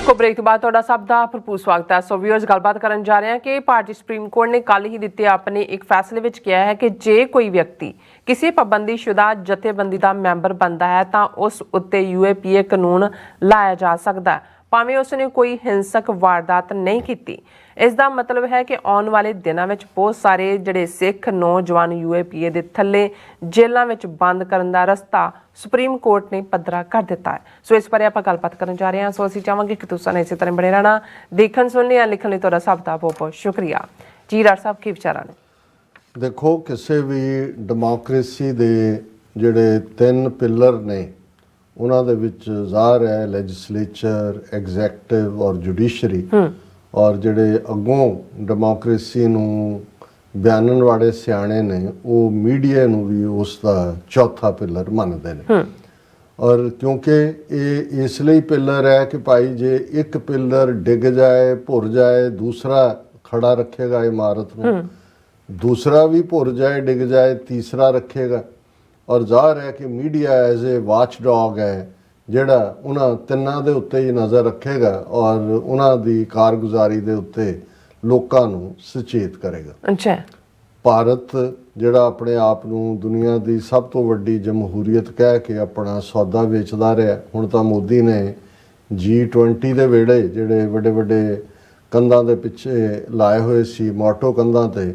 ਦੇਖੋ ਬ੍ਰੇਕ ਤੋਂ ਬਾਅਦ ਤੁਹਾਡਾ ਸਭ ਦਾ ਭਰਪੂਰ ਸਵਾਗਤ ਹੈ। ਸੋ ਵੀਅਰਸ ਗੱਲਬਾਤ ਕਰਨ ਜਾ ਰਹੇ ਹਾਂ ਕਿ ਭਾਰਤੀ ਸੁਪਰੀਮ ਕੋਰਟ ਨੇ ਕੱਲ ਹੀ ਦਿੱਤੇ ਆਪਣੇ ਇੱਕ ਫੈਸਲੇ ਵਿੱਚ ਕਿਹਾ ਹੈ ਕਿ ਜੇ ਕੋਈ ਵਿਅਕਤੀ ਕਿਸੇ ਪਾਬੰਦੀਸ਼ੁਦਾ ਜਥੇਬੰਦੀ ਦਾ ਮੈਂਬਰ ਬਣਦਾ ਹੈ ਤਾਂ ਉਸ ਉੱਤੇ UAPA ਕਾਨੂੰਨ ਲਾਇਆ ਜਾ ਸਕਦਾ ਹੈ, ਭਾਵੇਂ ਉਸਨੇ ਕੋਈ ਹਿੰਸਕ ਵਾਰਦਾਤ ਨਹੀਂ ਕੀਤੀ। ਇਸ ਦਾ ਮਤਲਬ ਹੈ ਕਿ ਆਉਣ ਵਾਲੇ ਦਿਨਾਂ ਵਿੱਚ ਬਹੁਤ ਸਾਰੇ ਜਿਹੜੇ ਸਿੱਖ ਨੌਜਵਾਨ UAPA ਦੇ ਥੱਲੇ ਜੇਲ੍ਹਾਂ ਵਿੱਚ ਬੰਦ ਕਰਨ ਦਾ ਰਸਤਾ ਸੁਪਰੀਮ ਕੋਰਟ ਨੇ ਪੱਧਰਾ ਕਰ ਦਿੱਤਾ ਹੈ। ਸੋ ਇਸ ਬਾਰੇ ਆਪਾਂ ਗੱਲਬਾਤ ਕਰਨ ਜਾ ਰਹੇ ਹਾਂ। ਸੋ ਅਸੀਂ ਚਾਹਾਂਗੇ ਕਿ ਤੁਸੀਂ ਇਸੇ ਤਰ੍ਹਾਂ ਬਣੇ ਰਹਿਣਾ, ਦੇਖਣ ਸੁਣਨ ਜਾਂ ਲਿਖਣ ਲਈ ਤੁਹਾਡਾ ਸਭ ਦਾ ਬਹੁਤ ਬਹੁਤ ਸ਼ੁਕਰੀਆ ਜੀ। ਰਾਜ ਸਾਹਿਬ ਕੀ ਵਿਚਾਰਾਂ ਨੇ? ਦੇਖੋ, ਕਿਸੇ ਵੀ ਡੈਮੋਕ੍ਰੇਸੀ ਦੇ ਜਿਹੜੇ 3 ਪਿਲਰ ਨੇ ਉਹਨਾਂ ਦੇ ਵਿੱਚ ਜ਼ਾਹਰ ਹੈ ਲੈਜਿਸਲੇਚਰ, ਐਗਜ਼ੈਕਟਿਵ ਔਰ ਜੁਡੀਸ਼ਰੀ, ਔਰ ਜਿਹੜੇ ਅੱਗੋਂ ਡੈਮੋਕ੍ਰੇਸੀ ਨੂੰ ਬਿਆਨਣ ਵਾਲੇ ਸਿਆਣੇ ਨੇ ਉਹ ਮੀਡੀਆ ਨੂੰ ਵੀ ਉਸ ਦਾ ਚੌਥਾ ਪਿਲਰ ਮੰਨਦੇ ਨੇ। ਔਰ ਕਿਉਂਕਿ ਇਹ ਇਸ ਲਈ ਪਿਲਰ ਹੈ ਕਿ ਭਾਈ ਜੇ ਇੱਕ ਪਿਲਰ ਡਿੱਗ ਜਾਏ, ਭੁਰ ਜਾਏ, ਦੂਸਰਾ ਖੜਾ ਰੱਖੇਗਾ ਇਮਾਰਤ ਨੂੰ, ਦੂਸਰਾ ਵੀ ਭੁਰ ਜਾਏ, ਡਿੱਗ ਜਾਏ, ਤੀਸਰਾ ਰੱਖੇਗਾ। ਔਰ ਜ਼ਾਹਰ ਹੈ ਕਿ media as a watch dog ਹੈ ਜਿਹੜਾ ਉਹਨਾਂ ਤਿੰਨਾਂ ਦੇ ਉੱਤੇ ਹੀ ਨਜ਼ਰ ਰੱਖੇਗਾ ਔਰ ਉਹਨਾਂ ਦੀ ਕਾਰਗੁਜ਼ਾਰੀ ਦੇ ਉੱਤੇ ਲੋਕਾਂ ਨੂੰ ਸੁਚੇਤ ਕਰੇਗਾ। ਅੱਛਾ, ਭਾਰਤ ਜਿਹੜਾ ਆਪਣੇ ਆਪ ਨੂੰ ਦੁਨੀਆ ਦੀ ਸਭ ਤੋਂ ਵੱਡੀ ਜਮਹੂਰੀਅਤ ਕਹਿ ਕੇ ਆਪਣਾ ਸੌਦਾ ਵੇਚਦਾ ਰਿਹਾ, ਹੁਣ ਤਾਂ ਮੋਦੀ ਨੇ G20 ਦੇ ਵੇੜੇ ਜਿਹੜੇ ਵੱਡੇ ਵੱਡੇ ਕੰਧਾਂ ਦੇ ਪਿੱਛੇ ਲਾਏ ਹੋਏ ਸੀ, ਮੋਟੋ ਕੰਧਾਂ ਤੇ,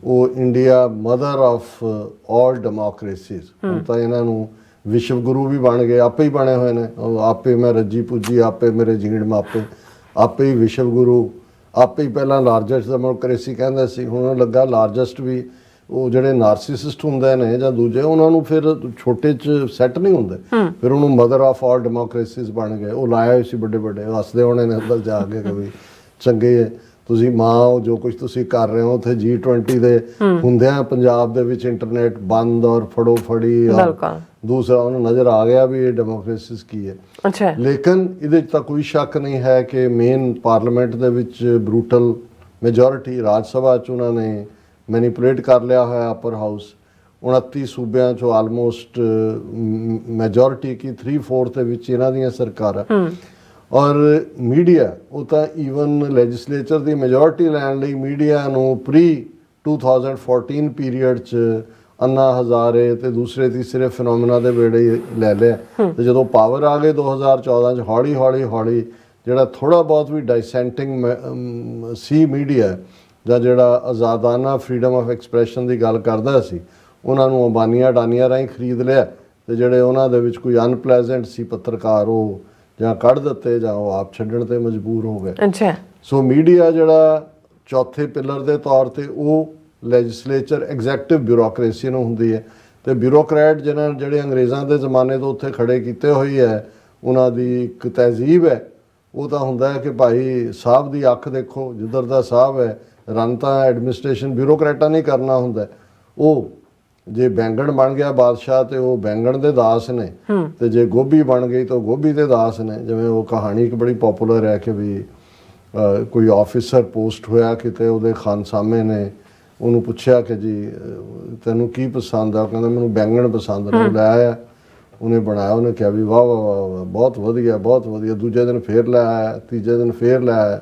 ਉਹ ਇੰਡੀਆ ਮਦਰ ਆਫ ਆਲ ਡੈਮੋਕ੍ਰੇਸੀਜ਼, ਹੁਣ ਤਾਂ ਇਹਨਾਂ ਨੂੰ ਵਿਸ਼ਵ ਗੁਰੂ ਵੀ ਬਣ ਗਏ, ਆਪੇ ਹੀ ਬਣੇ ਹੋਏ ਨੇ। ਆਪੇ ਮੈਂ ਰੱਜੀ ਪੁੱਜੀ, ਆਪੇ ਮੇਰੇ ਜੀਣ ਮਾਪੇ, ਆਪੇ ਹੀ ਵਿਸ਼ਵ ਗੁਰੂ, ਆਪੇ ਹੀ ਪਹਿਲਾਂ ਲਾਰਜੈਸਟ ਡੈਮੋਕ੍ਰੇਸੀ ਕਹਿੰਦੇ ਸੀ, ਹੁਣ ਲੱਗਾ ਲਾਰਜੈਸਟ ਵੀ। ਉਹ ਜਿਹੜੇ ਨਾਰਸਿਸਿਸਟ ਹੁੰਦੇ ਨੇ ਜਾਂ ਦੂਜੇ, ਉਹਨਾਂ ਨੂੰ ਫਿਰ ਛੋਟੇ 'ਚ ਸੈੱਟ ਨਹੀਂ ਹੁੰਦੇ, ਫਿਰ ਉਹਨੂੰ ਮਦਰ ਆਫ ਆਲ ਡੈਮੋਕ੍ਰੇਸੀਜ਼ ਬਣ ਗਏ। ਉਹ ਲਾਇਆ ਹੋਏ ਸੀ ਵੱਡੇ ਵੱਡੇ, ਹੱਸਦੇ ਹੋਣੇ ਨੇ ਅੰਦਰ ਜਾ ਕੇ ਕਿ ਵੀ ਚੰਗੇ ਤੁਸੀਂ ਮਾਂ ਹੋ, ਜੋ ਕੁਝ ਤੁਸੀਂ ਕਰ ਰਹੇ ਹੋ। ਉੱਥੇ G20 ਦੇ ਹੁੰਦਿਆਂ ਪੰਜਾਬ ਦੇ ਵਿੱਚ ਇੰਟਰਨੈਟ ਬੰਦ ਔਰ ਫੜੋ ਫੜੀ, ਦੂਸਰਾ ਉਹਨੂੰ ਨਜ਼ਰ ਆ ਗਿਆ ਵੀ ਇਹ ਡੈਮੋਕ੍ਰੇਸੀਜ਼ ਕੀ ਹੈ। ਅੱਛਾ, ਲੇਕਿਨ ਇਹਦੇ 'ਚ ਤਾਂ ਕੋਈ ਸ਼ੱਕ ਨਹੀਂ ਹੈ ਕਿ ਮੇਨ ਪਾਰਲੀਮੈਂਟ ਦੇ ਵਿੱਚ ਬਰੂਟਲ ਮੈਜੋਰਿਟੀ, ਰਾਜ ਸਭਾ 'ਚ ਉਹਨਾਂ ਨੇ ਮੈਨੀਪੂਲੇਟ ਕਰ ਲਿਆ ਹੋਇਆ ਅਪਰ ਹਾਊਸ। 29 ਸੂਬਿਆਂ 'ਚੋਂ ਆਲਮੋਸਟ ਮੈਜੋਰਿਟੀ ਕੀ 3/4 ਦੇ ਵਿੱਚ ਇਹਨਾਂ ਦੀਆਂ ਸਰਕਾਰਾਂ। ਔਰ ਮੀਡੀਆ, ਉਹ ਤਾਂ ਈਵਨ ਲੈਜਿਸਲੇਚਰ ਦੀ ਮੈਜੋਰਿਟੀ ਲੈਣ ਲਈ ਮੀਡੀਆ ਨੂੰ ਪ੍ਰੀ 2014 ਪੀਰੀਅਡ 'ਚ ਅੰਨਾ ਹਜ਼ਾਰੇ ਤੇ ਦੂਸਰੇ ਤੀਸਰੇ ਫਿਨੋਮੀਨਾ ਦੇ ਵੇੜੇ ਲੈ ਲਿਆ। ਤੇ ਜਦੋਂ ਪਾਵਰ ਆ ਗਏ 2014 'ਚ, ਹੌਲੀ ਹੌਲੀ ਹੌਲੀ ਜਿਹੜਾ ਥੋੜ੍ਹਾ ਬਹੁਤ ਵੀ ਡਾਈਸੈਂਟਿੰਗ ਸੀ ਮੀਡੀਆ ਜਾਂ ਜਿਹੜਾ ਆਜ਼ਾਦਾਨਾ ਫਰੀडम ਆਫ ਐਕਸਪ੍ਰੈਸ਼ਨ ਦੀ ਗੱਲ ਕਰਦਾ ਸੀ, ਉਹਨਾਂ ਨੂੰ ਅੰਬਾਨੀਆਂ ਅਡਾਨੀਆਂ ਰਾਹੀਂ ਖਰੀਦ ਲਿਆ। ਤੇ ਜਿਹੜੇ ਉਹਨਾਂ ਦੇ ਵਿੱਚ ਕੋਈ ਅਨਪਲੈਜ਼ੈਂਟ ਸੀ ਪੱਤਰਕਾਰ, ਉਹ ਜਾਂ ਕੱਢ ਦਿੱਤੇ ਜਾਂ ਉਹ ਆਪ ਛੱਡਣ ਤੇ ਮਜਬੂਰ ਹੋ ਗਏ। ਅੱਛਾ, ਸੋ ਮੀਡੀਆ ਜਿਹੜਾ ਚੌਥੇ ਪਿਲਰ ਦੇ ਤੌਰ ਤੇ ਉਹ ਲੈਜਿਸਲੇਚਰ ਐਗਜ਼ੈਕਟਿਵ ਬਿਊਰੋਕਰੇਸੀ ਨੂੰ ਹੁੰਦੀ ਹੈ। ਤੇ ਬਿਊਰੋਕਰੈਟ ਜਿਹੜੇ ਅੰਗਰੇਜ਼ਾਂ ਦੇ ਜ਼ਮਾਨੇ ਤੋਂ ਉੱਥੇ ਖੜੇ ਕੀਤੇ ਹੋਈ ਹੈ, ਉਹਨਾਂ ਦੀ ਇੱਕ ਤਹਿਜ਼ੀਬ ਹੈ। ਉਹ ਤਾਂ ਹੁੰਦਾ ਹੈ ਕਿ ਭਾਈ ਸਾਹਿਬ ਦੀ ਅੱਖ ਦੇਖੋ, ਜਿੱਧਰ ਦਾ ਸਾਹਿਬ ਹੈ, ਰਨ ਤਾਂ ਐਡਮਿਨਿਸਟ੍ਰੇਸ਼ਨ ਬਿਊਰੋਕਰੈਟਾਂ ਨਹੀਂ ਕਰਨਾ ਹੁੰਦਾ। ਉਹ ਜੇ ਬੈਂਗਣ ਬਣ ਗਿਆ ਬਾਦਸ਼ਾਹ ਤੇ ਉਹ ਬੈਂਗਣ ਦੇ ਦਾਸ ਨੇ, ਤੇ ਜੇ ਗੋਭੀ ਬਣ ਗਈ ਤਾਂ ਗੋਭੀ ਦੇ ਦਾਸ ਨੇ। ਜਿਵੇਂ ਉਹ ਕਹਾਣੀ ਇੱਕ ਬੜੀ ਪਪੂਲਰ ਹੈ ਕਿ ਵੀ ਕੋਈ ਆਫਿਸਰ ਪੋਸਟ ਹੋਇਆ ਕਿਤੇ, ਉਹਦੇ ਖਾਨਸਾਮੇ ਨੇ ਉਹਨੂੰ ਪੁੱਛਿਆ ਕਿ ਜੀ ਤੈਨੂੰ ਕੀ ਪਸੰਦ ਆ? ਉਹ ਕਹਿੰਦਾ ਮੈਨੂੰ ਬੈਂਗਣ ਪਸੰਦ ਨੇ। ਉਹ ਲੈ ਆਇਆ, ਉਹਨੇ ਬਣਾਇਆ, ਉਹਨੇ ਕਿਹਾ ਵੀ ਵਾਹ ਵਾਹ ਵਾਹ, ਬਹੁਤ ਵਧੀਆ ਬਹੁਤ ਵਧੀਆ। ਦੂਜੇ ਦਿਨ ਫੇਰ ਲੈ ਆਇਆ, ਤੀਜੇ ਦਿਨ ਫੇਰ ਲੈ ਆਇਆ।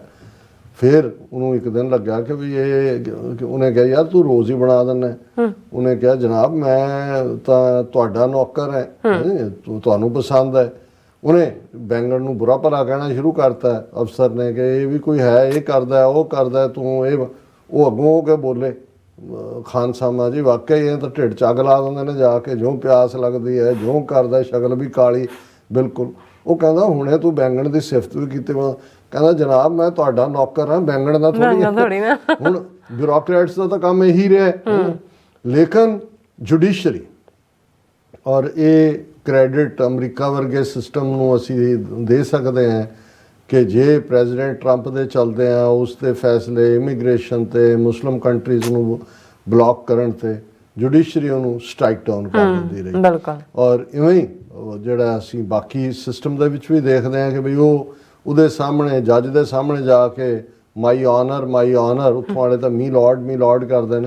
ਫਿਰ ਉਹਨੂੰ ਇੱਕ ਦਿਨ ਲੱਗਾ ਕਿ ਵੀ ਇਹ, ਉਹਨੇ ਕਿਹਾ ਯਾਰ ਤੂੰ ਰੋਜ਼ ਹੀ ਬਣਾ ਦਿੰਦਾ। ਉਹਨੇ ਕਿਹਾ ਜਨਾਬ ਮੈਂ ਤਾਂ ਤੁਹਾਡਾ ਨੌਕਰ ਹੈ, ਤੁਹਾਨੂੰ ਪਸੰਦ ਹੈ। ਉਹਨੇ ਬੈਂਗਣ ਨੂੰ ਬੁਰਾ ਭਲਾ ਕਹਿਣਾ ਸ਼ੁਰੂ ਕਰਤਾ ਅਫਸਰ ਨੇ ਕਿ ਇਹ ਵੀ ਕੋਈ ਹੈ, ਇਹ ਕਰਦਾ ਉਹ ਕਰਦਾ, ਤੂੰ ਇਹ। ਉਹ ਅੱਗੋਂ ਹੋ ਕੇ ਬੋਲੇ ਖਾਨਸਾਮਾ ਜੀ, ਵਾਕਈ ਇਹ ਤਾਂ ਢਿੱਡ 'ਚ ਅੱਗ ਲਾ ਦਿੰਦੇ ਨੇ ਜਾ ਕੇ, ਜਿਉਂ ਪਿਆਸ ਲੱਗਦੀ ਹੈ, ਜਿਉਂ ਕਰਦਾ, ਸ਼ਕਲ ਵੀ ਕਾਲੀ ਬਿਲਕੁਲ। ਉਹ ਕਹਿੰਦਾ ਹੁਣੇ ਤੂੰ ਬੈਂਗਣ ਦੀ ਸਿਫਤ ਵੀ ਕੀਤੀ। ਕਹਿੰਦਾ ਜਨਾਬ ਮੈਂ ਤੁਹਾਡਾ ਨੌਕਰ ਹਾਂ, ਬੈਂਗਣ ਦਾ ਥੋੜ੍ਹੀ। ਹੁਣ ਬਿਊਰੋਕਰੈਟਸ ਦਾ ਤਾਂ ਕੰਮ ਇਹੀ ਰਿਹਾ। ਲੇਕਿਨ ਜੁਡੀਸ਼ਰੀ ਔਰ ਇਹ ਕ੍ਰੈਡਿਟ ਅਮਰੀਕਾ ਵਰਗੇ ਸਿਸਟਮ ਨੂੰ ਅਸੀਂ ਦੇ ਸਕਦੇ ਹਾਂ ਕਿ ਜੇ ਪ੍ਰੈਜ਼ੀਡੈਂਟ ਟਰੰਪ ਦੇ ਚੱਲਦੇ ਆ ਉਸ ਦੇ ਫੈਸਲੇ ਇਮੀਗ੍ਰੇਸ਼ਨ ਤੇ, ਮੁਸਲਿਮ ਕੰਟਰੀਜ਼ ਨੂੰ ਬਲੌਕ ਕਰਨ ਤੇ, ਜੁਡੀਸ਼ਰੀ ਉਹਨੂੰ ਸਟ੍ਰਾਈਕ ਡਾਊਨ ਕਰ ਦਿੰਦੀ ਰਹੀ। ਔਰ ਇਵੇਂ ਹੀ ਜਿਹੜਾ ਅਸੀਂ ਬਾਕੀ ਸਿਸਟਮ ਦੇ ਵਿੱਚ ਵੀ ਦੇਖਦੇ ਹਾਂ ਕਿ ਬਈ ਉਹ ਉਹਦੇ ਸਾਹਮਣੇ, ਜੱਜ ਦੇ ਸਾਹਮਣੇ ਜਾ ਕੇ ਮਾਈ ਆਨਰ, ਉੱਥੋਂ ਵਾਲੇ ਤਾਂ ਮੀ ਲਾਰਡ ਕਰਦੇ ਨੇ।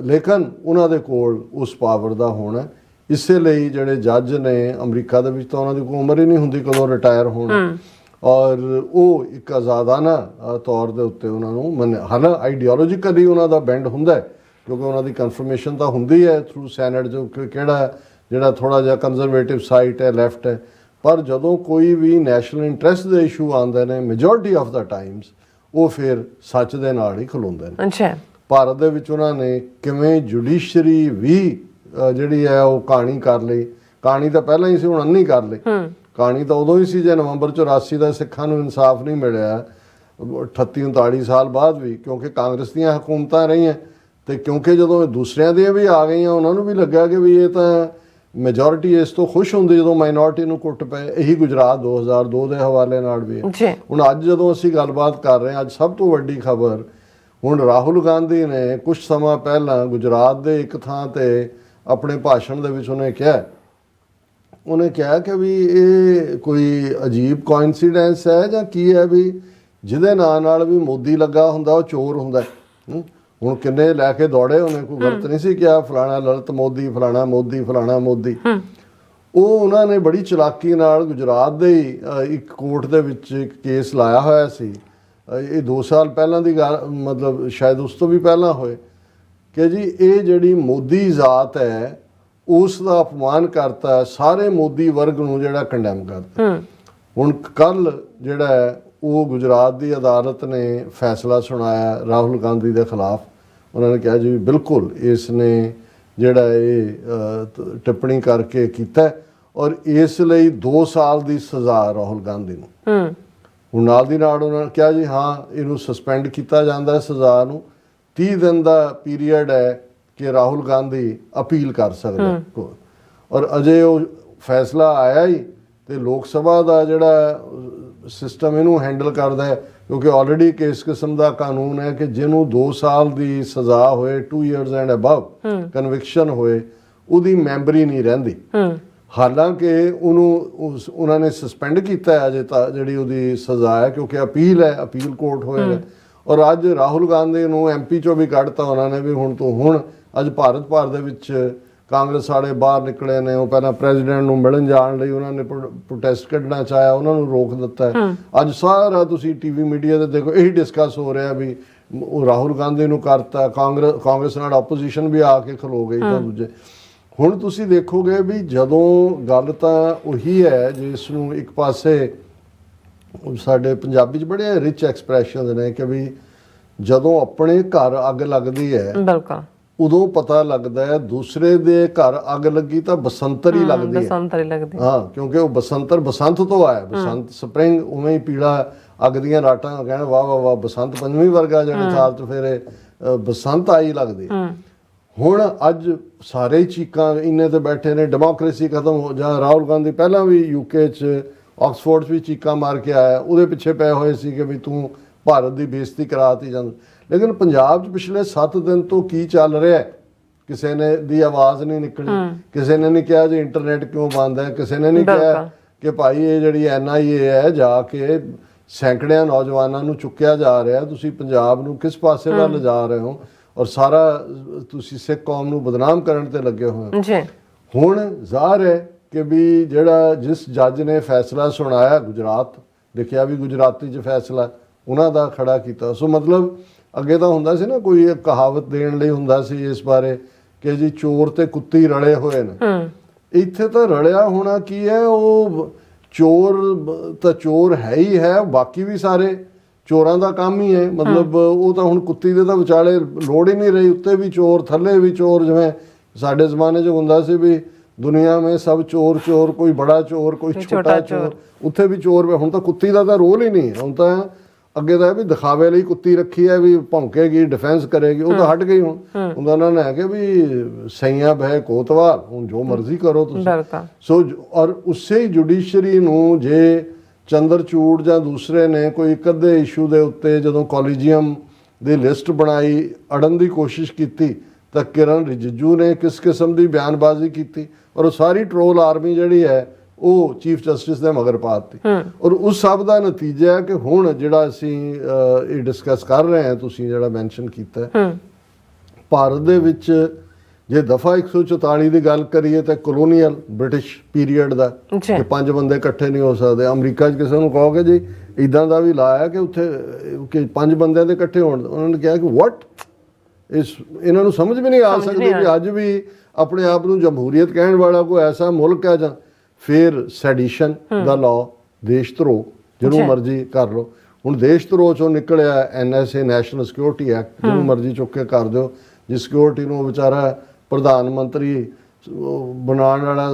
ਲੇਕਿਨ ਉਹਨਾਂ ਦੇ ਕੋਲ ਉਸ ਪਾਵਰ ਦਾ ਹੋਣਾ। ਇਸੇ ਲਈ ਜਿਹੜੇ ਜੱਜ ਨੇ ਅਮਰੀਕਾ ਦੇ ਵਿੱਚ ਤਾਂ ਉਹਨਾਂ ਦੀ ਕੋਈ ਉਮਰ ਹੀ ਨਹੀਂ ਹੁੰਦੀ ਕਦੋਂ ਰਿਟਾਇਰ ਹੋਣ। ਔਰ ਉਹ ਇੱਕ ਆਜ਼ਾਦਾਨਾ ਤੌਰ ਦੇ ਉੱਤੇ ਉਹਨਾਂ ਨੂੰ ਹਰ ਆਈਡੀਓਲੋਜੀਕਲੀ ਉਹਨਾਂ ਦਾ ਬੈਂਡ ਹੁੰਦਾ ਹੈ, ਕਿਉਂਕਿ ਉਹਨਾਂ ਦੀ ਕਨਫਰਮੇਸ਼ਨ ਤਾਂ ਹੁੰਦੀ ਹੈ ਥਰੂ ਸੈਨੇਟ, ਜੋ ਕਿ ਕਿਹੜਾ ਜਿਹੜਾ ਥੋੜ੍ਹਾ ਜਿਹਾ ਕੰਜ਼ਰਵੇਟਿਵ ਸਾਈਟ ਹੈ, ਲੈਫਟ ਹੈ। ਪਰ ਜਦੋਂ ਕੋਈ ਵੀ ਨੈਸ਼ਨਲ ਇੰਟਰਸਟ ਦੇ ਇਸ਼ੂ ਆਉਂਦੇ ਨੇ, ਮੈਜੋਰਟੀ ਆਫ ਦਾ ਟਾਈਮਸ ਉਹ ਫਿਰ ਸੱਚ ਦੇ ਨਾਲ ਹੀ ਖਲੋਂਦੇ ਨੇ। ਅੱਛਾ, ਭਾਰਤ ਦੇ ਵਿੱਚ ਉਹਨਾਂ ਨੇ ਕਿਵੇਂ ਜੁਡੀਸ਼ਰੀ ਵੀ ਜਿਹੜੀ ਹੈ ਉਹ ਕਹਾਣੀ ਕਰ ਲਈ। ਕਹਾਣੀ ਤਾਂ ਪਹਿਲਾਂ ਹੀ ਸੀ, ਹੁਣ ਅੰਨੀ ਕਰ ਲਈ। ਕਹਾਣੀ ਤਾਂ ਉਦੋਂ ਹੀ ਸੀ ਜੇ ਨਵੰਬਰ 84 ਦਾ ਸਿੱਖਾਂ ਨੂੰ ਇਨਸਾਫ ਨਹੀਂ ਮਿਲਿਆ 38-39 ਸਾਲ ਬਾਅਦ ਵੀ, ਕਿਉਂਕਿ ਕਾਂਗਰਸ ਦੀਆਂ ਹਕੂਮਤਾਂ ਰਹੀਆਂ। ਤੇ ਕਿਉਂਕਿ ਜਦੋਂ ਦੂਸਰਿਆਂ ਦੀਆਂ ਵੀ ਆ ਗਈਆਂ, ਉਹਨਾਂ ਨੂੰ ਵੀ ਲੱਗਾ ਕਿ ਵੀ ਇਹ ਤਾਂ ਮੈਜੋਰਿਟੀ ਇਸ ਤੋਂ ਖੁਸ਼ ਹੁੰਦੀ ਜਦੋਂ ਮਾਈਨੋਰਟੀ ਨੂੰ ਕੁੱਟ ਪਏ। ਇਹੀ ਗੁਜਰਾਤ 2002 ਦੇ ਹਵਾਲੇ ਨਾਲ ਵੀ ਹੈ। ਹੁਣ ਅੱਜ ਜਦੋਂ ਅਸੀਂ ਗੱਲਬਾਤ ਕਰ ਰਹੇ ਹਾਂ, ਅੱਜ ਸਭ ਤੋਂ ਵੱਡੀ ਖਬਰ, ਹੁਣ ਰਾਹੁਲ ਗਾਂਧੀ ਨੇ ਕੁਝ ਸਮਾਂ ਪਹਿਲਾਂ ਗੁਜਰਾਤ ਦੇ ਇੱਕ ਥਾਂ ਤੇ ਆਪਣੇ ਭਾਸ਼ਣ ਦੇ ਵਿੱਚ ਉਹਨੇ ਕਿਹਾ ਕਿ ਵੀ ਇਹ ਕੋਈ ਅਜੀਬ ਕੋਇਨਸੀਡੈਂਸ ਹੈ ਜਾਂ ਕੀ ਹੈ ਵੀ ਜਿਹਦੇ ਨਾਲ ਵੀ ਮੋਦੀ ਲੱਗਾ ਹੁੰਦਾ ਉਹ ਚੋਰ ਹੁੰਦਾ। ਹੁਣ ਕਿੰਨੇ ਲੈ ਕੇ ਦੌੜੇ, ਉਹਨੇ ਕੋਈ ਗਲਤ ਨਹੀਂ ਸੀ ਕਿਹਾ, ਫਲਾਣਾ ਲਲਿਤ ਮੋਦੀ, ਫਲਾਣਾ ਮੋਦੀ, ਫਲਾਣਾ ਮੋਦੀ। ਉਹ ਉਹਨਾਂ ਨੇ ਬੜੀ ਚਲਾਕੀ ਨਾਲ ਗੁਜਰਾਤ ਦੇ ਇੱਕ ਕੋਰਟ ਦੇ ਵਿੱਚ ਇੱਕ ਕੇਸ ਲਾਇਆ ਹੋਇਆ ਸੀ। ਇਹ 2 ਸਾਲ ਪਹਿਲਾਂ ਦੀ ਗੱਲ, ਮਤਲਬ ਸ਼ਾਇਦ ਉਸ ਤੋਂ ਵੀ ਪਹਿਲਾਂ ਹੋਏ, ਕਿ ਜੀ ਇਹ ਜਿਹੜੀ ਮੋਦੀ ਜ਼ਾਤ ਹੈ ਉਸ ਦਾ ਅਪਮਾਨ ਕਰਤਾ, ਸਾਰੇ ਮੋਦੀ ਵਰਗ ਨੂੰ ਜਿਹੜਾ ਕੰਡੈਮ ਕਰਤਾ। ਹੁਣ ਕੱਲ ਜਿਹੜਾ ਹੈ ਉਹ ਗੁਜਰਾਤ ਦੀ ਅਦਾਲਤ ਨੇ ਫੈਸਲਾ ਸੁਣਾਇਆ ਰਾਹੁਲ ਗਾਂਧੀ ਦੇ ਖਿਲਾਫ। ਉਹਨਾਂ ਨੇ ਕਿਹਾ ਜੀ ਬਿਲਕੁਲ ਇਸ ਨੇ ਜਿਹੜਾ ਇਹ ਟਿੱਪਣੀ ਕਰਕੇ ਕੀਤਾ ਔਰ ਇਸ ਲਈ 2 ਸਾਲ ਦੀ ਸਜ਼ਾ ਰਾਹੁਲ ਗਾਂਧੀ ਨੂੰ। ਹੁਣ ਨਾਲ ਦੀ ਨਾਲ ਉਹਨਾਂ ਨੇ ਕਿਹਾ ਜੀ ਹਾਂ ਇਹਨੂੰ ਸਸਪੈਂਡ ਕੀਤਾ ਜਾਂਦਾ, ਸਜ਼ਾ ਨੂੰ 30 ਦਿਨ ਦਾ ਪੀਰੀਅਡ ਹੈ ਕਿ ਰਾਹੁਲ ਗਾਂਧੀ ਅਪੀਲ ਕਰ ਸਕਦੇ। ਔਰ ਅਜੇ ਉਹ ਫੈਸਲਾ ਆਇਆ ਹੀ ਤੇ ਲੋਕ ਸਭਾ ਦਾ ਜਿਹੜਾ ਸਿਸਟਮ ਇਹਨੂੰ ਹੈਂਡਲ ਕਰਦਾ ਹੈ, ਕਿਉਂਕਿ ਆਲਰੇਡੀ ਕਿਸ ਕਿਸਮ ਦਾ ਕਾਨੂੰਨ ਹੈ ਕਿ ਜਿਹਨੂੰ 2 ਸਾਲ ਦੀ ਸਜ਼ਾ ਹੋਏ, 2 ਇਅਰਸ ਐਂਡ ਅਬਵ ਕਨਵਿਕਸ਼ਨ ਹੋਏ, ਉਹਦੀ ਮੈਂਬਰੀ ਨਹੀਂ ਰਹਿੰਦੀ। ਹਾਲਾਂਕਿ ਉਹਨਾਂ ਨੇ ਸਸਪੈਂਡ ਕੀਤਾ ਹੈ ਅਜੇ ਤਾਂ ਜਿਹੜੀ ਉਹਦੀ ਸਜ਼ਾ ਹੈ, ਕਿਉਂਕਿ ਅਪੀਲ ਹੈ, ਅਪੀਲ ਕੋਰਟ ਹੋਏਗਾ। ਔਰ ਅੱਜ ਰਾਹੁਲ ਗਾਂਧੀ ਨੂੰ ਐਮਪੀ ਚੋਂ ਵੀ ਕੱਢਤਾ ਉਹਨਾਂ ਨੇ ਵੀ ਹੁਣ ਅੱਜ ਭਾਰਤ ਭਰ ਦੇ ਵਿੱਚ ਕਾਂਗਰਸ ਵਾਲੇ ਬਾਹਰ ਨਿਕਲੇ ਨੇ। ਉਹ ਪਹਿਲਾਂ ਪ੍ਰੈਜ਼ੀਡੈਂਟ ਨੂੰ ਮਿਲਣ ਜਾਣ ਲਈ ਉਹਨਾਂ ਨੇ ਪ੍ਰੋਟੈਸਟ ਕੱਢਣਾ ਚਾਹਿਆ, ਉਹਨਾਂ ਨੂੰ ਰੋਕ ਦਿੱਤਾ। ਅੱਜ ਸਾਰਾ ਤੁਸੀਂ ਟੀਵੀ ਮੀਡੀਆ ਤੇ ਦੇਖੋ ਇਹੀ ਡਿਸਕਸ ਹੋ ਰਿਹਾ ਵੀ ਉਹ ਰਾਹੁਲ ਗਾਂਧੀ ਨੂੰ ਕਰਤਾ, ਕਾਂਗਰਸ ਨਾਲ ਆਪੋਜੀਸ਼ਨ ਵੀ ਆ ਕੇ ਖਲੋ ਗਈ ਤਾਂ ਦੂਜੇ। ਹੁਣ ਤੁਸੀਂ ਦੇਖੋਗੇ ਵੀ ਜਦੋਂ ਗੱਲ ਤਾਂ ਉਹੀ ਹੈ ਜਿਸ ਨੂੰ ਇੱਕ ਪਾਸੇ ਸਾਡੇ ਪੰਜਾਬੀ 'ਚ ਬੜੇ ਰਿਚ ਐਕਸਪ੍ਰੈਸ਼ਨਸ ਨੇ ਕਿ ਵੀ ਜਦੋਂ ਆਪਣੇ ਘਰ ਅੱਗ ਲੱਗਦੀ ਹੈ ਬਿਲਕੁਲ ਉਦੋਂ ਪਤਾ ਲੱਗਦਾ ਹੈ ਦੂਸਰੇ ਦੇ ਘਰ ਅੱਗ ਲੱਗੀ ਤਾਂ ਬਸੰਤਰ ਹੀ ਲੱਗਦੀ ਹੈ। ਹਾਂ, ਕਿਉਂਕਿ ਉਹ ਬਸੰਤ ਤੋਂ ਆਇਆ, ਬਸੰਤ ਸਪਰਿੰਗ, ਉਵੇਂ ਹੀ ਪੀਲਾ ਅੱਗ ਦੀਆਂ ਰਾਟਾਂ ਕਹਿਣ ਵਾਹ ਵਾਹ ਵਾਹ ਬਸੰਤ ਪੰਜਵੀਂ ਵਰਗਾ ਜਿਹੜੇ ਸਾਲ 'ਚ ਫਿਰ ਬਸੰਤ ਆਈ ਲੱਗਦੀ। ਹੁਣ ਅੱਜ ਸਾਰੇ ਚੀਕਾਂ ਇੰਨੇ ਤੇ ਬੈਠੇ ਨੇ ਡੈਮੋਕ੍ਰੇਸੀ ਖਤਮ ਹੋ ਜਾ। ਰਾਹੁਲ ਗਾਂਧੀ ਪਹਿਲਾਂ ਵੀ ਯੂਕੇ 'ਚ ਆਕਸਫੋਰਡ 'ਚ ਵੀ ਚੀਕਾਂ ਮਾਰ ਕੇ ਆਇਆ, ਉਹਦੇ ਪਿੱਛੇ ਪਏ ਹੋਏ ਸੀ ਕਿ ਵੀ ਤੂੰ ਭਾਰਤ ਦੀ ਬੇਇੱਜ਼ਤੀ ਕਰਾਤੀ ਜਾਂਦਾ। ਲੇਕਿਨ ਪੰਜਾਬ 'ਚ ਪਿਛਲੇ 7 ਦਿਨ ਤੋਂ ਕੀ ਚੱਲ ਰਿਹਾ ਹੈ, ਕਿਸੇ ਨੇ ਦੀ ਆਵਾਜ਼ ਨਹੀਂ ਨਿਕਲੀ। ਕਿਸੇ ਨੇ ਨਹੀਂ ਕਿਹਾ ਜੀ ਇੰਟਰਨੈਟ ਕਿਉਂ ਬੰਦ ਹੈ, ਕਿਸੇ ਨੇ ਨਹੀਂ ਕਿਹਾ ਕਿ ਭਾਈ ਇਹ ਜਿਹੜੀ NIA ਹੈ ਜਾ ਕੇ ਸੈਂਕੜਿਆਂ ਨੌਜਵਾਨਾਂ ਨੂੰ ਚੁੱਕਿਆ ਜਾ ਰਿਹਾ, ਤੁਸੀਂ ਪੰਜਾਬ ਨੂੰ ਕਿਸ ਪਾਸੇ ਵੱਲ ਲਿਜਾ ਰਹੇ ਹੋ ਔਰ ਸਾਰਾ ਤੁਸੀਂ ਸਿੱਖ ਕੌਮ ਨੂੰ ਬਦਨਾਮ ਕਰਨ ਤੇ ਲੱਗੇ ਹੋਏ ਹੋ। ਹੁਣ ਜ਼ਾਹਰ ਹੈ ਕਿ ਵੀ ਜਿਹੜਾ ਜਿਸ ਜੱਜ ਨੇ ਫੈਸਲਾ ਸੁਣਾਇਆ, ਗੁਜਰਾਤ ਲਿਖਿਆ ਵੀ ਗੁਜਰਾਤੀ 'ਚ ਫੈਸਲਾ ਉਹਨਾਂ ਦਾ ਖੜਾ ਕੀਤਾ। ਸੋ ਮਤਲਬ ਅੱਗੇ ਤਾਂ ਹੁੰਦਾ ਸੀ ਨਾ ਕੋਈ ਕਹਾਵਤ ਦੇਣ ਲਈ ਹੁੰਦਾ ਸੀ ਇਸ ਬਾਰੇ ਕਿ ਜੀ ਚੋਰ ਤੇ ਕੁੱਤੀ ਰਲੇ ਹੋਏ ਨੇ। ਇੱਥੇ ਤਾਂ ਰਲਿਆ ਹੋਣਾ ਕੀ ਹੈ, ਉਹ ਚੋਰ ਤਾਂ ਚੋਰ ਹੈ ਹੀ ਹੈ, ਬਾਕੀ ਵੀ ਸਾਰੇ ਚੋਰਾਂ ਦਾ ਕੰਮ ਹੀ ਹੈ। ਮਤਲਬ ਉਹ ਤਾਂ ਹੁਣ ਕੁੱਤੀ ਦੇ ਤਾਂ ਵਿਚਾਲੇ ਲੋੜ ਹੀ ਨਹੀਂ ਰਹੀ, ਉੱਤੇ ਵੀ ਚੋਰ ਥੱਲੇ ਵੀ ਚੋਰ। ਜਿਵੇਂ ਸਾਡੇ ਜ਼ਮਾਨੇ 'ਚ ਹੁੰਦਾ ਸੀ ਵੀ ਦੁਨੀਆ ਮੇਂ ਸਭ ਚੋਰ ਚੋਰ, ਕੋਈ ਬੜਾ ਚੋਰ ਕੋਈ ਛੋਟਾ ਚੋਰ, ਉੱਥੇ ਵੀ ਚੋਰ। ਹੁਣ ਤਾਂ ਕੁੱਤੀ ਦਾ ਤਾਂ ਰੋਲ ਹੀ ਨਹੀਂ। ਹੁਣ ਤਾਂ ਅੱਗੇ ਤਾਂ ਵੀ ਦਿਖਾਵੇ ਲਈ ਕੁੱਤੀ ਰੱਖੀ ਹੈ ਵੀ ਭੌਂਕੇਗੀ, ਡਿਫੈਂਸ ਕਰੇਗੀ, ਉਹ ਤਾਂ ਹਟ ਗਈ। ਹੁਣ ਉਹਨਾਂ ਨੇ ਹੈ ਕਿ ਵੀ ਸਈਆਂ ਬਹਿ ਕੋਤਵਾਲ, ਹੁਣ ਜੋ ਮਰਜ਼ੀ ਕਰੋ ਤੁਸੀਂ। ਸੋ ਔਰ ਉਸੇ ਹੀ ਜੁਡੀਸ਼ਰੀ ਨੂੰ ਜੇ ਚੰਦਰਚੂੜ ਜਾਂ ਦੂਸਰੇ ਨੇ ਕੋਈ ਇੱਕ ਅੱਧੇ ਇਸ਼ੂ ਦੇ ਉੱਤੇ ਜਦੋਂ ਕੋਲੀਜੀਅਮ ਦੀ ਲਿਸਟ ਬਣਾਈ, ਅੜਨ ਦੀ ਕੋਸ਼ਿਸ਼ ਕੀਤੀ ਤਾਂ ਕਿਰਨ ਰਿਜਿਜੂ ਨੇ ਕਿਸ ਕਿਸਮ ਦੀ ਬਿਆਨਬਾਜ਼ੀ ਕੀਤੀ ਔਰ ਉਹ ਸਾਰੀ ਟਰੋਲ ਆਰਮੀ ਜਿਹੜੀ ਹੈ ਉਹ ਚੀਫ ਜਸਟਿਸ ਦੇ ਮਗਰ ਪਾ ਦਿੱਤੀ। ਔਰ ਉਸ ਸਭ ਦਾ ਨਤੀਜਾ ਹੈ ਕਿ ਹੁਣ ਜਿਹੜਾ ਅਸੀਂ ਇਹ ਡਿਸਕਸ ਕਰ ਰਹੇ ਹਾਂ, ਤੁਸੀਂ ਜਿਹੜਾ ਮੈਂਸ਼ਨ ਕੀਤਾ, ਭਾਰਤ ਦੇ ਵਿੱਚ ਜੇ ਦਫਾ 144 ਦੀ ਗੱਲ ਕਰੀਏ ਤਾਂ ਕਲੋਨੀਅਲ ਬ੍ਰਿਟਿਸ਼ ਪੀਰੀਅਡ ਦਾ ਜੀ ਕਿ 5 ਬੰਦੇ ਇਕੱਠੇ ਨਹੀਂ ਹੋ ਸਕਦੇ। ਅਮਰੀਕਾ 'ਚ ਕਿਸੇ ਨੂੰ ਕਹੋਗੇ ਜੀ ਇਦਾਂ ਦਾ ਵੀ ਲਾਇਆ ਕਿ ਉੱਥੇ ਕਿ 5 ਬੰਦਿਆਂ ਦੇ ਇਕੱਠੇ ਹੋਣ, ਉਹਨਾਂ ਨੇ ਕਿਹਾ ਕਿ ਵਾਟ, ਇਹਨਾਂ ਨੂੰ ਸਮਝ ਵੀ ਨਹੀਂ ਆ ਸਕਦੀ ਕਿ ਅੱਜ ਵੀ ਆਪਣੇ ਆਪ ਨੂੰ ਜਮਹੂਰੀਅਤ ਕਹਿਣ ਵਾਲਾ ਕੋਈ ਐਸਾ ਮੁਲਕ ਹੈ। ਜਾਂ ਫਿਰ ਸੈਡੀਸ਼ਨ ਦਾ ਲਾਅ, ਦੇਸ਼ ਧਰੋਹ ਜਿਹਨੂੰ ਮਰਜ਼ੀ ਕਰ ਲਓ। ਹੁਣ ਦੇਸ਼ ਧਰੋਹ ਚੋਂ ਨਿਕਲਿਆ NSA ਨੈਸ਼ਨਲ ਸਿਕਿਉਰਿਟੀ ਐਕਟ, ਜਿਹਨੂੰ ਮਰਜ਼ੀ ਚੁੱਕ ਕੇ ਕਰ ਦਿਓ। ਜਿਸ ਸਿਕਿਉਰਿਟੀ ਨੂੰ ਵਿਚਾਰਾ ਪ੍ਰਧਾਨ ਮੰਤਰੀ ਬਣਾਉਣ ਵਾਲਾ,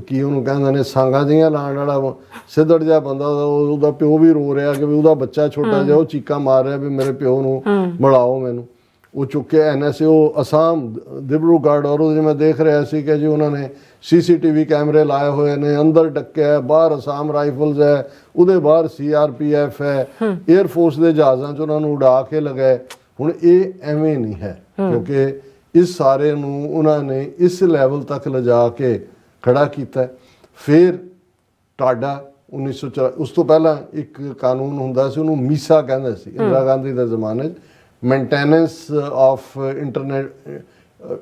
ਕੀ ਉਹਨੂੰ ਕਹਿੰਦੇ ਨੇ, ਸਾਂਗਾਂ ਜਿਹੀਆਂ ਲਾਉਣ ਵਾਲਾ ਸਿੱਧੜ ਜਿਹਾ ਬੰਦਾ, ਉਹਦਾ ਪਿਓ ਵੀ ਰੋ ਰਿਹਾ ਕਿ ਵੀ ਉਹਦਾ ਬੱਚਾ ਛੋਟਾ ਜਿਹਾ ਉਹ ਚੀਕਾਂ ਮਾਰ ਰਿਹਾ ਵੀ ਮੇਰੇ ਪਿਓ ਨੂੰ ਮਿਲਾਓ ਮੈਨੂੰ। ਉਹ ਚੁੱਕੇ NSA, ਉਹ ਅਸਾਮ ਦਿਬਰੂਗੜ੍ਹ, ਔਰ ਉਹਦੇ ਮੈਂ ਦੇਖ ਰਿਹਾ ਸੀ ਕਿ ਜੀ ਉਹਨਾਂ ਨੇ CCTV ਕੈਮਰੇ ਲਾਏ ਹੋਏ ਨੇ, ਅੰਦਰ ਡੱਕਿਆ, ਬਾਹਰ ਅਸਾਮ ਰਾਈਫਲਸ ਹੈ, ਉਹਦੇ ਬਾਹਰ CRPF ਹੈ, 에ਅਰ ਫੋਰਸ ਦੇ ਜਹਾਜ਼ਾਂ 'ਚ ਉਹਨਾਂ ਨੂੰ ਉਡਾ ਕੇ ਲਗਾਏ। ਹੁਣ ਇਹ ਐਵੇਂ ਨਹੀਂ ਹੈ, ਕਿਉਂਕਿ ਇਸ ਸਾਰੇ ਨੂੰ ਉਹਨਾਂ ਨੇ ਇਸ ਲੈਵਲ ਤੱਕ ਲਿਜਾ ਕੇ ਖੜਾ ਕੀਤਾ। ਫਿਰ ਟਾਡਾ 1904, ਉਸ ਤੋਂ ਪਹਿਲਾਂ ਇੱਕ ਕਾਨੂੰਨ ਹੁੰਦਾ ਸੀ, ਉਹਨੂੰ ਮੀਸਾ ਕਹਿੰਦੇ ਸੀ ਇੰਦਰਾ ਗਾਂਧੀ ਦੇ ਜ਼ਮਾਨੇ 'ਚ, maintenance of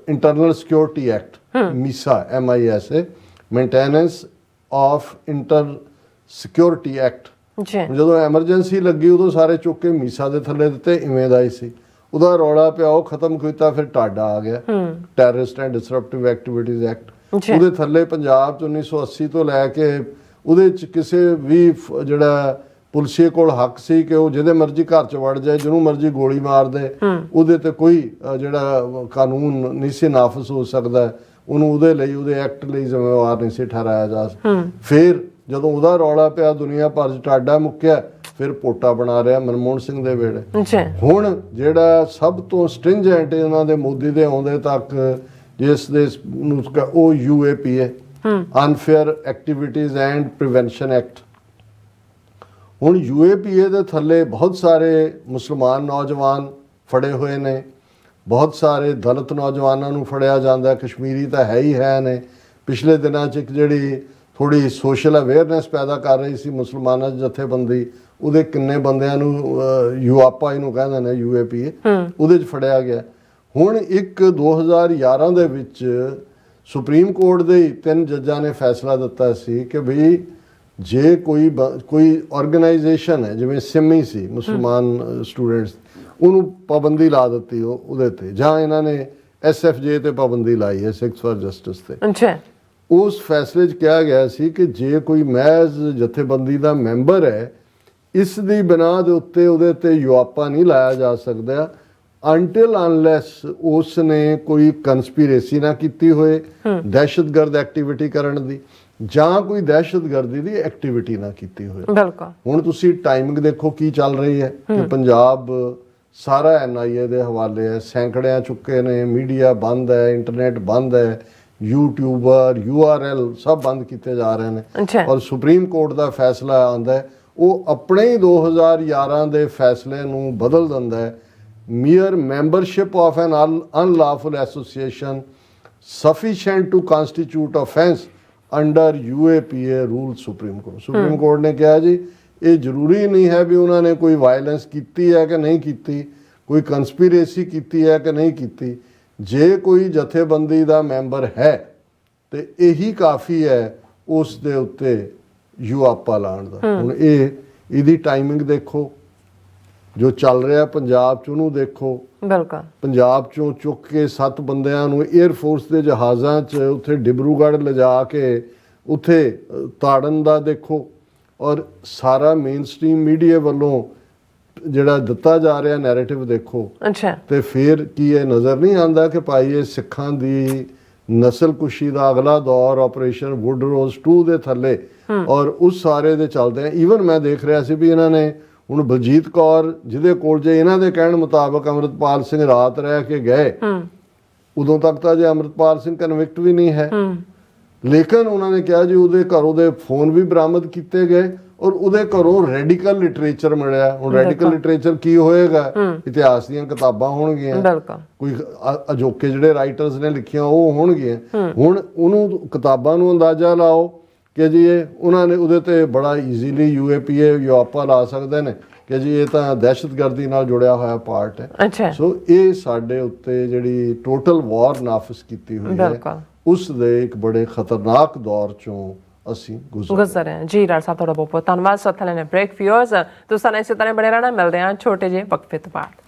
internal security act, MISA MISA, maintenance of inter security act. ਜਦੋਂ ਐਮਰਜੈਂਸੀ ਲੱਗੀ ਉਦੋਂ ਸਾਰੇ ਚੁੱਕ ਕੇ ਮੀਸਾ ਦੇ ਥੱਲੇ ਦਿੱਤੇ, ਇਵੇਂ ਦਾ ਹੀ ਸੀ। ਉਹਦਾ ਰੌਲਾ ਪਿਆ, ਉਹ ਖਤਮ ਕੀਤਾ, ਫਿਰ ਟਾਡਾ ਆ ਗਿਆ, ਟੈਰਰਿਸਟ ਐਂਡ ਡਿਸਰਪਟਿਵ ਐਕਟੀਵਿਟੀਜ਼ ਐਕਟ। ਉਹਦੇ ਥੱਲੇ ਪੰਜਾਬ 'ਚ 1980 ਤੋਂ ਲੈ ਕੇ ਉਹਦੇ 'ਚ ਕਿਸੇ ਵੀ ਜਿਹੜਾ ਪੁਲਿਸੀਏ ਕੋਲ ਹੱਕ ਸੀ ਕਿ ਉਹ ਜਿਹਦੇ ਮਰਜ਼ੀ ਘਰ 'ਚ ਵੜ ਜਾਏ, ਜਿਹਨੂੰ ਮਰਜ਼ੀ ਗੋਲੀ ਮਾਰ ਦੇ, ਉਹਦੇ ਤੇ ਕੋਈ ਜਿਹੜਾ ਕਾਨੂੰਨ ਨਹੀਂ ਸੀ ਨਾਫਜ਼ ਹੋ ਸਕਦਾ, ਉਹਨੂੰ ਉਹਦੇ ਲਈ, ਉਹਦੇ ਐਕਟ ਲਈ ਜ਼ਿੰਮੇਵਾਰ ਨਹੀਂ ਸੀ ਠਹਿਰਾਇਆ ਜਾ ਸਕਦਾ। ਫਿਰ ਜਦੋਂ ਉਹਦਾ ਰੌਲਾ ਪਿਆ ਦੁਨੀਆ ਭਰ 'ਚ, ਟਾਡਾ ਮੁੱਕਿਆ, ਫਿਰ ਪੋਟਾ ਬਣਾ ਰਿਹਾ ਮਨਮੋਹਨ ਸਿੰਘ ਦੇ ਵੇਲੇ। ਹੁਣ ਜਿਹੜਾ ਸਭ ਤੋਂ ਸਟ੍ਰਿੰਜੈਂਟ ਇਹਨਾਂ ਦੇ ਮੋਦੀ ਦੇ ਆਉਂਦੇ ਤੱਕ ਜਿਸ ਦੇ ਉਹ UAPA, unfair activities and prevention act. ਹੁਣ UAPA ਦੇ ਥੱਲੇ ਬਹੁਤ ਸਾਰੇ ਮੁਸਲਮਾਨ ਨੌਜਵਾਨ ਫੜੇ ਹੋਏ ਨੇ, ਬਹੁਤ ਸਾਰੇ ਦਲਿਤ ਨੌਜਵਾਨਾਂ ਨੂੰ ਫੜਿਆ ਜਾਂਦਾ, ਕਸ਼ਮੀਰੀ ਤਾਂ ਹੈ ਹੀ ਹੈ ਨੇ। ਪਿਛਲੇ ਦਿਨਾਂ 'ਚ ਇੱਕ ਜਿਹੜੀ ਥੋੜੀ ਸੋਸ਼ਲ ਅਵੇਅਰਨੈਸ ਪੈਦਾ ਕਰ ਰਹੀ ਸੀ ਮੁਸਲਮਾਨਾਂ ਦੀ ਜਥੇਬੰਦੀ, ਉਹਦੇ ਕਿੰਨੇ ਬੰਦਿਆਂ ਨੂੰ ਯੂਆਪਾ ਇਹਨੂੰ ਕਹਿੰਦੇ ਨੇ UAPA, ਉਹਦੇ 'ਚ ਫੜਿਆ ਗਿਆ। ਹੁਣ ਇੱਕ 2011 ਦੇ ਵਿੱਚ ਸੁਪਰੀਮ ਕੋਰਟ ਦੇ 3 ਜੱਜਾਂ ਨੇ ਫੈਸਲਾ ਦਿੱਤਾ ਸੀ ਕਿ ਬਈ ਜੇ ਕੋਈ ਆਰਗੇਨਾਈਜੇਸ਼ਨ ਹੈ, ਜਿਵੇਂ ਸਿਮੀ ਸੀ ਮੁਸਲਮਾਨ ਸਟੂਡੈਂਟਸ, ਉਹਨੂੰ ਪਾਬੰਦੀ ਲਾ ਦਿੱਤੀ ਉਹਦੇ ਤੇ, ਜਾਂ ਇਹਨਾਂ ਨੇ SFJ ਤੇ ਪਾਬੰਦੀ ਲਾਈ ਹੈ, ਸਿੱਖਸ ਫਾਰ ਜਸਟਿਸ ਤੇ। ਉਸ ਫੈਸਲੇ 'ਚ ਕਿਹਾ ਗਿਆ ਸੀ ਕਿ ਜੇ ਕੋਈ ਮਹਿਜ਼ ਜਥੇਬੰਦੀ ਦਾ ਮੈਂਬਰ ਹੈ, ਇਸ ਦੀ ਬਿਨਾਂ ਦੇ ਉੱਤੇ ਉਹਦੇ ਤੇ ਯੂਆਪਾ ਨਹੀਂ ਲਾਇਆ ਜਾ ਸਕਦਾ until unless ਉਸ ਨੇ ਕੋਈ ਕੰਸਪੀਰੇਸੀ ਨਾ ਕੀਤੀ ਹੋਏ, ਦਹਿਸ਼ਤਗਰਦ ਐਕਟੀਵਿਟੀ ਕਰਨ ਦੀ, ਜਾਂ ਕੋਈ ਦਹਿਸ਼ਤਗਰਦੀ ਦੀ ਐਕਟੀਵਿਟੀ ਨਾ ਕੀਤੀ ਹੋਏ। ਬਿਲਕੁਲ। ਹੁਣ ਤੁਸੀਂ ਟਾਈਮਿੰਗ ਦੇਖੋ ਕੀ ਚੱਲ ਰਹੀ ਹੈ ਕਿ ਪੰਜਾਬ ਸਾਰਾ NIA ਦੇ ਹਵਾਲੇ ਹੈ, ਸੈਂਕੜਿਆਂ ਚੁੱਕੇ ਨੇ, ਮੀਡੀਆ ਬੰਦ ਹੈ, ਇੰਟਰਨੈਟ ਬੰਦ ਹੈ, ਯੂਟਿਊਬਰ URL ਸਭ ਬੰਦ ਕੀਤੇ ਜਾ ਰਹੇ ਨੇ। ਔਰ ਸੁਪਰੀਮ ਕੋਰਟ ਦਾ ਫੈਸਲਾ ਆਉਂਦਾ ਹੈ, ਉਹ ਆਪਣੇ ਹੀ 2011 ਦੇ ਫੈਸਲੇ ਨੂੰ ਬਦਲ ਦਿੰਦਾ ਹੈ। mere membership of an unlawful association sufficient to constitute offence under UAPA rule supreme court ਨੇ ਕਿਹਾ ਜੀ ਇਹ ਜ਼ਰੂਰੀ ਨਹੀਂ ਹੈ ਵੀ ਉਹਨਾਂ ਨੇ ਕੋਈ ਵਾਇਲੈਂਸ ਕੀਤੀ ਹੈ ਕਿ ਨਹੀਂ ਕੀਤੀ, ਕੋਈ ਕੰਸਪੀਰੇਸੀ ਕੀਤੀ ਹੈ ਕਿ ਨਹੀਂ ਕੀਤੀ। ਜੇ ਕੋਈ ਜਥੇਬੰਦੀ ਦਾ ਮੈਂਬਰ ਹੈ ਤੇ ਇਹੀ ਕਾਫੀ ਹੈ ਉਸ ਦੇ ਉੱਤੇ ਯੂਆਪਾ ਲਾਉਣ ਦਾ। ਹੁਣ ਇਹਦੀ ਟਾਈਮਿੰਗ ਦੇਖੋ, ਜੋ ਚੱਲ ਰਿਹਾ ਪੰਜਾਬ 'ਚ ਉਹਨੂੰ ਦੇਖੋ। ਬਿਲਕੁਲ। ਪੰਜਾਬ 'ਚੋਂ ਚੁੱਕ ਕੇ 7 ਬੰਦਿਆਂ ਨੂੰ 에ਅਰ ਫੋਰਸ ਦੇ ਜਹਾਜ਼ਾਂ 'ਚ ਉੱਥੇ ਡਿਬਰੂਗੜ੍ਹ ਲਿਜਾ ਕੇ ਉੱਥੇ ਤਾੜਨ ਦਾ ਦੇਖੋ। ਔਰ ਸਾਰਾ ਮੇਨ ਸਟ੍ਰੀਮ ਮੀਡੀਆ ਵੱਲੋਂ ਜਿਹੜਾ ਦਿੱਤਾ ਜਾ ਰਿਹਾ ਨੈਰੇਟਿਵ ਦੇਖੋ। ਤੇ ਫਿਰ ਕੀ ਇਹ ਨਜ਼ਰ ਨਹੀਂ ਆਉਂਦਾ ਕਿ ਭਾਈ ਇਹ ਸਿੱਖਾਂ ਦੀ ਨਸਲਕੁਸ਼ੀ ਦਾ ਅਗਲਾ ਦੌਰ ਆਪਰੇਸ਼ਨ ਵੁੱਡਰੋਜ਼ 2 ਦੇ ਥੱਲੇ, ਔਰ ਉਸ ਸਾਰੇ ਦੇ ਚੱਲਦੇ ਆ। ਈਵਨ ਮੈਂ ਦੇਖ ਰਿਹਾ ਸੀ ਵੀ ਇਹਨਾਂ ਨੇ ਹੁਣ ਬਲਜੀਤ ਕੌਰ ਜਿਹਦੇ ਕੋਲ ਜੇ ਇਹਨਾਂ ਦੇ ਕਹਿਣ ਮੁਤਾਬਕ ਅੰਮ੍ਰਿਤਪਾਲ ਸਿੰਘ ਰਾਤ ਰਹਿ ਕੇ ਗਏ, ਉਦੋਂ ਤੱਕ ਤਾਂ ਜੇ ਅੰਮ੍ਰਿਤਪਾਲ ਸਿੰਘ ਕਨਵਿਕਟ ਵੀ ਨਹੀਂ ਹੈ, ਲੇਕਿਨ ਉਹਨਾਂ ਨੇ ਕਿਹਾ ਜੀ ਉਹਦੇ ਘਰੋਂ ਦੇ ਫੋਨ ਵੀ ਬਰਾਮਦ ਕੀਤੇ ਗਏ ਔਰ ਉਹਦੇ ਘਰੋਂ ਰੈਡੀਕਲ ਲਿਟਰੇਚਰ ਮਿਲਿਆ। ਹੁਣ ਰੈਡੀਕਲ ਲਿਟਰੇਚਰ ਕੀ ਹੋਏਗਾ? ਇਤਿਹਾਸ ਦੀਆਂ ਕਿਤਾਬਾਂ ਹੋਣਗੀਆਂ, ਕੋਈ ਅਜੋਕੇ ਜਿਹੜੇ ਰਾਈਟਰਸ ਨੇ ਲਿਖੀਆਂ ਉਹ ਹੋਣਗੀਆਂ। ਹੁਣ ਉਹਨੂੰ ਕਿਤਾਬਾਂ ਨੂੰ ਅੰਦਾਜ਼ਾ ਲਾਓ ਕਿ ਜੀ ਇਹ ਉਹਨਾਂ ਨੇ ਉਹਦੇ ਤੇ ਬੜਾ ਈਜ਼ੀਲੀ UAPA ਯੂਆਪਾ ਲਾ ਸਕਦੇ ਨੇ। ਕਿ ਜੀ ਇਹ ਤਾਂ ਦਹਿਸ਼ਤਗਰਦੀ ਨਾਲ ਜੁੜਿਆ ਹੋਇਆ ਪਾਰਟ ਹੈ। ਅੱਛਾ ਸੋ ਇਹ ਸਾਡੇ ਉੱਤੇ ਜਿਹੜੀ ਟੋਟਲ ਵਾਰ ਨਾਫਿਸ ਕੀਤੀ ਹੋਈ ਹੈ, ਬਿਲਕੁਲ ਉਸ ਦੇ ਇੱਕ ਬੜੇ ਖਤਰਨਾਕ ਦੌਰ ਚੋਂ ਅਸੀਂ ਗੁਜ਼ਰ ਰਹੇ ਹਾਂ ਜੀ। ਡਾਕਟਰ ਸਾਹਿਬ ਤੁਹਾਡਾ ਬਹੁਤ ਬਹੁਤ ਧੰਨਵਾਦ। ਸੋ ਥਲੇ ਨੇ ਬ੍ਰੇਕ ਫਿਊਰਸ ਤੁਸੀਂ ਇਸੇ ਤਰ੍ਹਾਂ ਬਣੇ ਰਹਿਣਾ। ਮਿਲਦੇ ਹਾਂ ਛੋਟੇ ਜਿਹੇ ਵਕਫੇ ਤੋਂ ਬਾਅਦ।